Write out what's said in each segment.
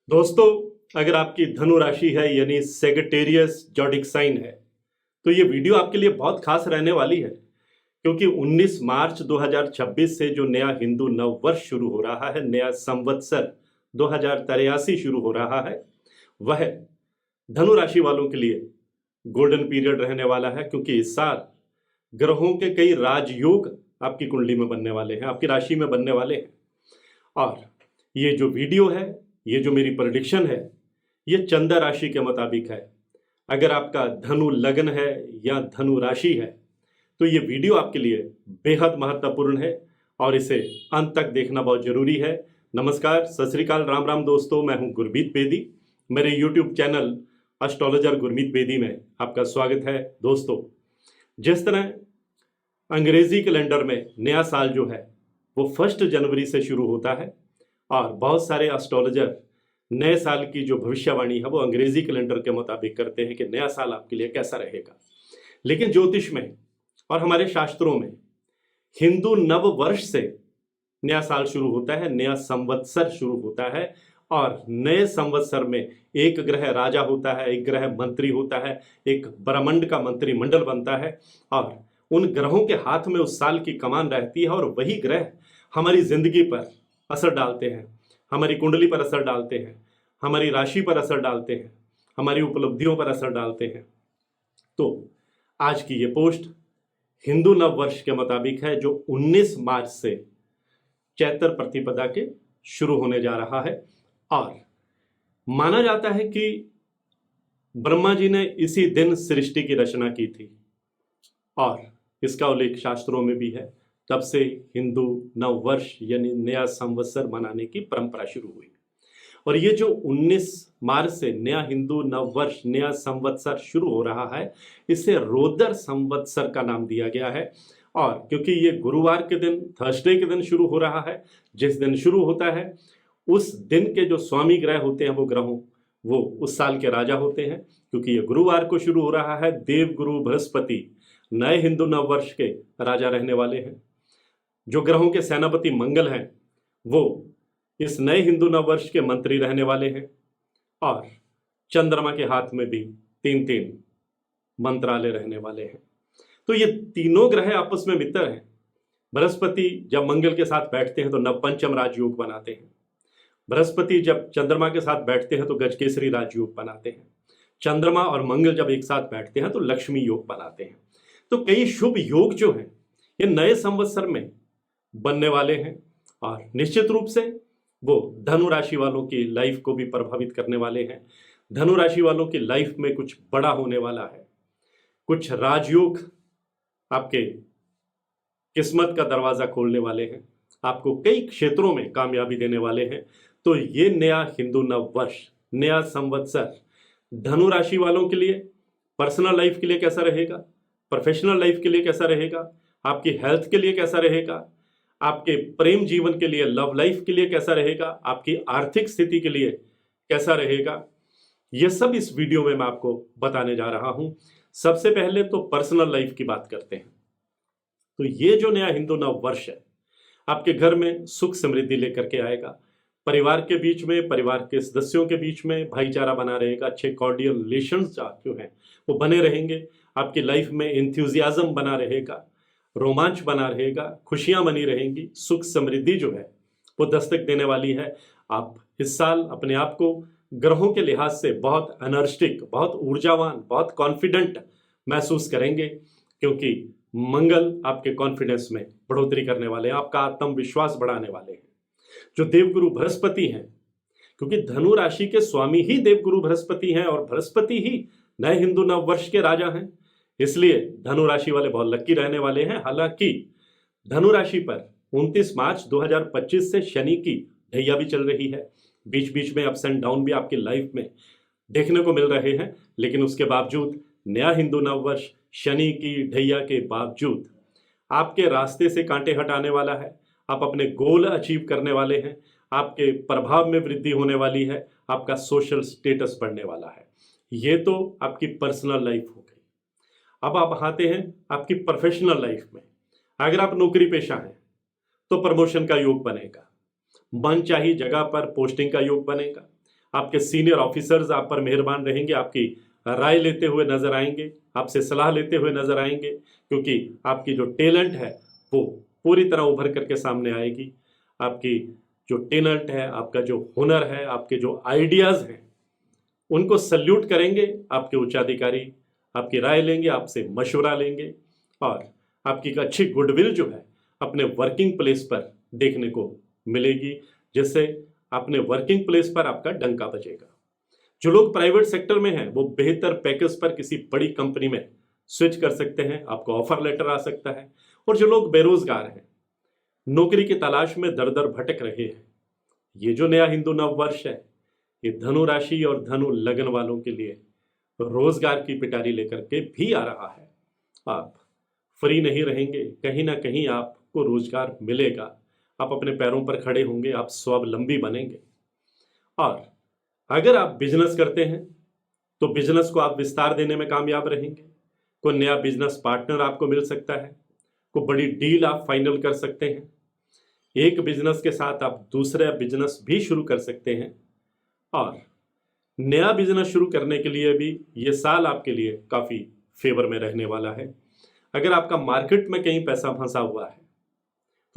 दोस्तों, अगर आपकी धनु राशि है यानी सेगिटेरियस जॉडिक साइन है तो ये वीडियो आपके लिए बहुत खास रहने वाली है, क्योंकि 19 मार्च 2026 से जो नया हिंदू नव वर्ष शुरू हो रहा है, नया संवत्सर 2083 शुरू हो रहा है, वह धनु राशि वालों के लिए गोल्डन पीरियड रहने वाला है। क्योंकि इस साल ग्रहों के कई राजयोग आपकी कुंडली में बनने वाले हैं, आपकी राशि में बनने वाले हैं। और ये जो वीडियो है, ये जो मेरी प्रेडिक्शन है, ये चंद्र राशि के मुताबिक है। अगर आपका धनु लग्न है या धनु राशि है तो ये वीडियो आपके लिए बेहद महत्वपूर्ण है और इसे अंत तक देखना बहुत जरूरी है। नमस्कार, सत श्री अकाल, राम राम दोस्तों, मैं हूं गुरमीत बेदी। मेरे YouTube channel astrologer Gurmeet Bedi में आपका स्वागत है। दोस्तों, जिस तरह अंग्रेजी कैलेंडर में नया साल जो है वो 1 जनवरी से शुरू होता है और बहुत सारे एस्ट्रोलॉजर नए साल की जो भविष्यवाणी है वो अंग्रेजी कैलेंडर के मुताबिक करते हैं कि नया साल आपके लिए कैसा रहेगा। लेकिन ज्योतिष में और हमारे शास्त्रों में हिंदू नव वर्ष से नया साल शुरू होता है, नया संवत्सर शुरू होता है। और नए संवत्सर में एक ग्रह राजा होता है, एक ग्रह मंत्री होता है, एक ब्रह्मांड का मंत्रिमंडल बनता है और उन ग्रहों के हाथ में उस साल की कमान रहती है और वही ग्रह हमारी जिंदगी पर असर डालते हैं, हमारी कुंडली पर असर डालते हैं, हमारी राशि पर असर डालते हैं, हमारी उपलब्धियों पर असर डालते हैं। तो आज की ये पोस्ट हिंदू नव वर्ष के मुताबिक है, जो 19 मार्च से चैत्र प्रतिपदा के शुरू होने जा रहा है। और माना जाता है कि ब्रह्मा जी ने इसी दिन सृष्टि की रचना की थी और इसका उल्लेख शास्त्रों में भी है। तब से हिंदू नव वर्ष यानी नया संवत्सर मनाने की परंपरा शुरू हुई। और ये जो 19 मार्च से नया हिंदू नव वर्ष, नया संवत्सर शुरू हो रहा है, इसे रोदर संवत्सर का नाम दिया गया है। और क्योंकि ये गुरुवार के दिन, थर्सडे के दिन शुरू हो रहा है, जिस दिन शुरू होता है उस दिन के जो स्वामी ग्रह होते हैं वो ग्रहों वो उस साल के राजा होते हैं। क्योंकि ये गुरुवार को शुरू हो रहा है, देव गुरु बृहस्पति नए हिंदू नव वर्ष के राजा रहने वाले हैं। जो ग्रहों के सेनापति मंगल हैं वो इस नए हिंदू नव वर्ष के मंत्री रहने वाले हैं। और चंद्रमा के हाथ में भी 3 मंत्रालय रहने वाले हैं। तो ये तीनों ग्रह आपस में मित्र हैं। बृहस्पति जब मंगल के साथ बैठते हैं तो नवपंचम राजयोग बनाते हैं। बृहस्पति जब चंद्रमा के साथ बैठते हैं तो गजकेसरी राजयोग बनाते हैं। चंद्रमा और मंगल जब एक साथ बैठते हैं तो लक्ष्मी योग बनाते हैं। तो कई शुभ योग जो हैं ये नए संवत्सर में बनने वाले हैं और निश्चित रूप से वो धनु राशि वालों की लाइफ को भी प्रभावित करने वाले हैं। धनु राशि वालों की लाइफ में कुछ बड़ा होने वाला है, कुछ राजयोग आपके किस्मत का दरवाजा खोलने वाले हैं, आपको कई क्षेत्रों में कामयाबी देने वाले हैं। तो ये नया हिंदू नव वर्ष, नया संवत्सर धनु राशि वालों के लिए पर्सनल लाइफ के लिए कैसा रहेगा, प्रोफेशनल लाइफ के लिए कैसा रहेगा, आपकी हेल्थ के लिए कैसा रहेगा, आपके प्रेम जीवन के लिए, लव लाइफ के लिए कैसा रहेगा, आपकी आर्थिक स्थिति के लिए कैसा रहेगा, यह सब इस वीडियो में मैं आपको बताने जा रहा हूं। सबसे पहले तो पर्सनल लाइफ की बात करते हैं। तो ये जो नया हिंदू नव वर्ष है आपके घर में सुख समृद्धि लेकर के आएगा। परिवार के बीच में, परिवार के सदस्यों के बीच में भाईचारा बना रहेगा, अच्छे कॉर्डियल रिलेशंस जो हैं वो बने रहेंगे। आपकी लाइफ में एंथुजियाज्म बना रहेगा, रोमांच बना रहेगा, खुशियां बनी रहेंगी, सुख समृद्धि जो है वो दस्तक देने वाली है। आप इस साल अपने आप को ग्रहों के लिहाज से बहुत एनर्जेटिक, बहुत ऊर्जावान, बहुत कॉन्फिडेंट महसूस करेंगे, क्योंकि मंगल आपके कॉन्फिडेंस में बढ़ोतरी करने वाले हैं, आपका आत्मविश्वास बढ़ाने वाले हैं। जो देवगुरु बृहस्पति हैं, क्योंकि धनु राशि के स्वामी ही देवगुरु बृहस्पति हैं और बृहस्पति ही नए हिंदू नव वर्ष के राजा हैं, इसलिए धनु राशि वाले बहुत लकी रहने वाले हैं। हालांकि धनु राशि पर 29 मार्च 2025 से शनि की ढैया भी चल रही है, बीच बीच में अप्स एंड डाउन भी आपकी लाइफ में देखने को मिल रहे हैं। लेकिन उसके बावजूद नया हिंदू नव वर्ष शनि की ढैया के बावजूद आपके रास्ते से कांटे हटाने वाला है। आप अपने गोल अचीव करने वाले हैं, आपके प्रभाव में वृद्धि होने वाली है, आपका सोशल स्टेटस बढ़ने वाला है। ये तो आपकी पर्सनल लाइफ हो गई। अब आप आते हैं आपकी प्रोफेशनल लाइफ में। अगर आप नौकरी पेशा हैं तो प्रमोशन का योग बनेगा, मनचाही जगह पर पोस्टिंग का योग बनेगा। आपके सीनियर ऑफिसर्स आप पर मेहरबान रहेंगे, आपकी राय लेते हुए नजर आएंगे, आपसे सलाह लेते हुए नजर आएंगे, क्योंकि आपकी जो टैलेंट है वो पूरी तरह उभर करके सामने आएगी। आपकी जो टैलेंट है, आपका जो हुनर है, आपके जो आइडियाज हैं, उनको सल्यूट करेंगे आपके उच्चाधिकारी, आपकी राय लेंगे, आपसे मशवरा लेंगे और आपकी एक अच्छी गुडविल जो है अपने वर्किंग प्लेस पर देखने को मिलेगी, जिससे अपने वर्किंग प्लेस पर आपका डंका बजेगा। जो लोग प्राइवेट सेक्टर में हैं वो बेहतर पैकेज पर किसी बड़ी कंपनी में स्विच कर सकते हैं, आपको ऑफर लेटर आ सकता है। और जो लोग बेरोजगार हैं, नौकरी की तलाश में दर दर भटक रहे हैं, ये जो नया हिंदू नव वर्ष है, ये धनु राशि और धनु लगन वालों के लिए रोजगार की पिटारी लेकर के भी आ रहा है। आप फ्री नहीं रहेंगे, कहीं ना कहीं आपको रोजगार मिलेगा, आप अपने पैरों पर खड़े होंगे, आप स्वावलंबी बनेंगे। और अगर आप बिजनेस करते हैं तो बिजनेस को आप विस्तार देने में कामयाब रहेंगे। कोई नया बिजनेस पार्टनर आपको मिल सकता है, कोई बड़ी डील आप फाइनल कर सकते हैं, एक बिजनेस के साथ आप दूसरा बिजनेस भी शुरू कर सकते हैं। और नया बिजनेस शुरू करने के लिए भी ये साल आपके लिए काफ़ी फेवर में रहने वाला है। अगर आपका मार्केट में कहीं पैसा फंसा हुआ है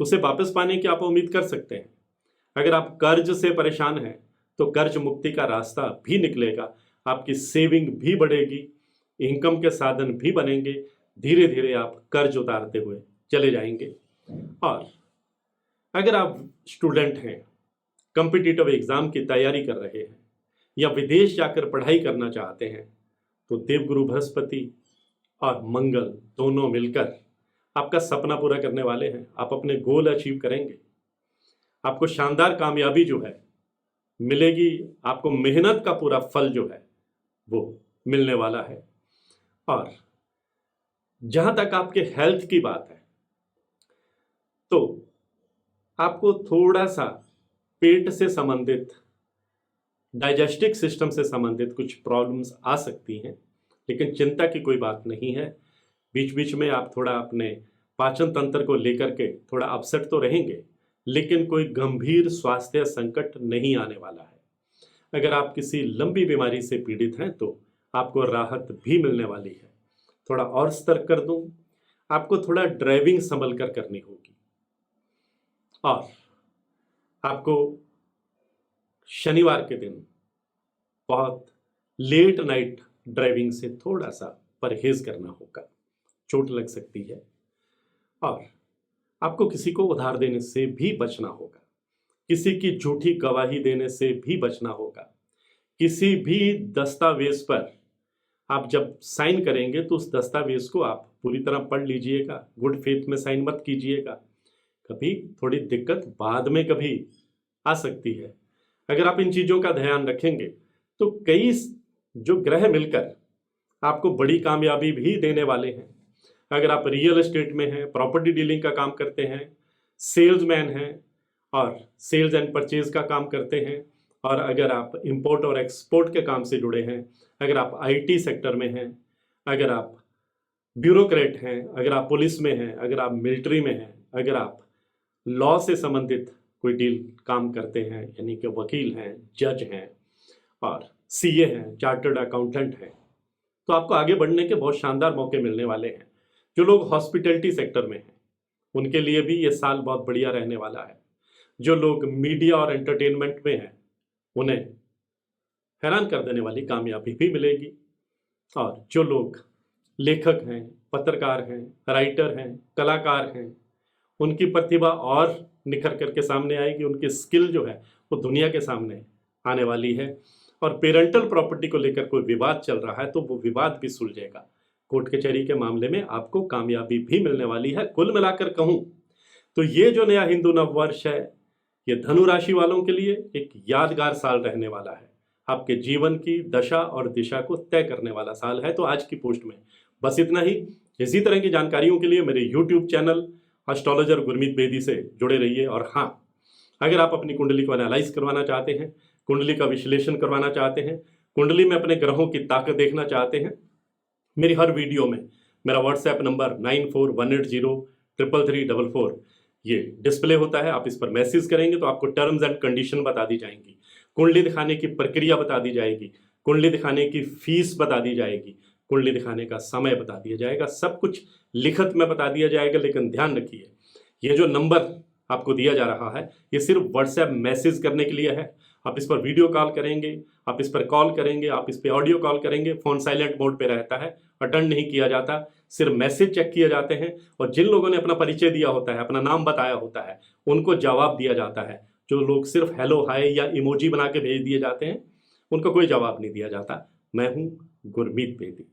तो उसे वापस पाने की आप उम्मीद कर सकते हैं। अगर आप कर्ज से परेशान हैं तो कर्ज मुक्ति का रास्ता भी निकलेगा, आपकी सेविंग भी बढ़ेगी, इनकम के साधन भी बनेंगे, धीरे धीरे आप कर्ज उतारते हुए चले जाएंगे। और अगर आप स्टूडेंट हैं, कॉम्पिटिटिव एग्जाम की तैयारी कर रहे हैं या विदेश जाकर पढ़ाई करना चाहते हैं, तो देवगुरु बृहस्पति और मंगल दोनों मिलकर आपका सपना पूरा करने वाले हैं। आप अपने गोल अचीव करेंगे, आपको शानदार कामयाबी जो है मिलेगी, आपको मेहनत का पूरा फल जो है वो मिलने वाला है। और जहां तक आपके हेल्थ की बात है तो आपको थोड़ा सा पेट से संबंधित, डाइजेस्टिव सिस्टम से संबंधित कुछ प्रॉब्लम्स आ सकती हैं, लेकिन चिंता की कोई बात नहीं है। बीच बीच में आप थोड़ा अपने पाचन तंत्र को लेकर के थोड़ा अपसेट तो रहेंगे, लेकिन कोई गंभीर स्वास्थ्य संकट नहीं आने वाला है। अगर आप किसी लंबी बीमारी से पीड़ित हैं तो आपको राहत भी मिलने वाली है। थोड़ा और सतर्क कर दूं, आपको थोड़ा ड्राइविंग संभल कर करनी होगी और आपको शनिवार के दिन बहुत लेट नाइट ड्राइविंग से थोड़ा सा परहेज करना होगा, चोट लग सकती है। और आपको किसी को उधार देने से भी बचना होगा, किसी की झूठी गवाही देने से भी बचना होगा। किसी भी दस्तावेज पर आप जब साइन करेंगे तो उस दस्तावेज को आप पूरी तरह पढ़ लीजिएगा, गुड फेथ में साइन मत कीजिएगा, कभी थोड़ी दिक्कत बाद में कभी आ सकती है। अगर आप इन चीज़ों का ध्यान रखेंगे तो कई जो ग्रह मिलकर आपको बड़ी कामयाबी भी देने वाले हैं। अगर आप रियल एस्टेट में हैं, प्रॉपर्टी डीलिंग का काम करते हैं, सेल्समैन हैं और सेल्स एंड परचेज का काम करते हैं, और अगर आप इंपोर्ट और एक्सपोर्ट के काम से जुड़े हैं, अगर आप आईटी सेक्टर में हैं, अगर आप ब्यूरोक्रेट हैं, अगर आप पुलिस में हैं, अगर आप मिलिट्री में हैं, अगर आप लॉ से संबंधित कोई डील काम करते हैं, यानी कि वकील हैं, जज हैं और सीए हैं, चार्टर्ड अकाउंटेंट हैं, तो आपको आगे बढ़ने के बहुत शानदार मौके मिलने वाले हैं। जो लोग हॉस्पिटैलिटी सेक्टर में हैं उनके लिए भी ये साल बहुत बढ़िया रहने वाला है। जो लोग मीडिया और एंटरटेनमेंट में हैं उन्हें हैरान कर देने वाली कामयाबी भी मिलेगी। और जो लोग लेखक हैं, पत्रकार हैं, राइटर हैं, कलाकार हैं, उनकी प्रतिभा और निखर करके सामने आएगी, उनकी स्किल जो है वो दुनिया के सामने आने वाली है। और पेरेंटल प्रॉपर्टी को लेकर कोई विवाद चल रहा है तो वो विवाद भी सुलझेगा, कोर्ट कचहरी के मामले में आपको कामयाबी भी मिलने वाली है। कुल मिलाकर कहूँ तो ये जो नया हिंदू नव वर्ष है ये धनु राशि वालों के लिए एक यादगार साल रहने वाला है, आपके जीवन की दशा और दिशा को तय करने वाला साल है। तो आज की पोस्ट में बस इतना ही। इसी तरह की जानकारियों के लिए मेरे YouTube channel astrologer Gurmeet Bedi से जुड़े रहिए। और हाँ, अगर आप अपनी कुंडली को एनालाइज करवाना चाहते हैं, कुंडली का विश्लेषण करवाना चाहते हैं, कुंडली में अपने ग्रहों की ताकत देखना चाहते हैं, मेरी हर वीडियो में मेरा व्हाट्सएप नंबर 9418033344 ये डिस्प्ले होता है, आप इस पर मैसेज करेंगे तो आपको टर्म्स एंड कंडीशन बता दी जाएंगी, कुंडली दिखाने की प्रक्रिया बता दी जाएगी, कुंडली दिखाने की फीस बता दी जाएगी, कुंडली दिखाने का समय बता दिया जाएगा, सब कुछ लिखित में बता दिया जाएगा। लेकिन ध्यान रखिए, ये जो नंबर आपको दिया जा रहा है ये सिर्फ व्हाट्सएप मैसेज करने के लिए है। आप इस पर वीडियो कॉल करेंगे, आप इस पर कॉल करेंगे, आप इस पर ऑडियो कॉल करेंगे, फ़ोन साइलेंट मोड पे रहता है, अटेंड नहीं किया जाता, सिर्फ मैसेज चेक किए जाते हैं। और जिन लोगों ने अपना परिचय दिया होता है, अपना नाम बताया होता है, उनको जवाब दिया जाता है। जो लोग सिर्फ हेलो हाय या इमोजी बना के भेज दिए जाते हैं, उनको कोई जवाब नहीं दिया जाता। मैं हूँ गुरमीत बेदी।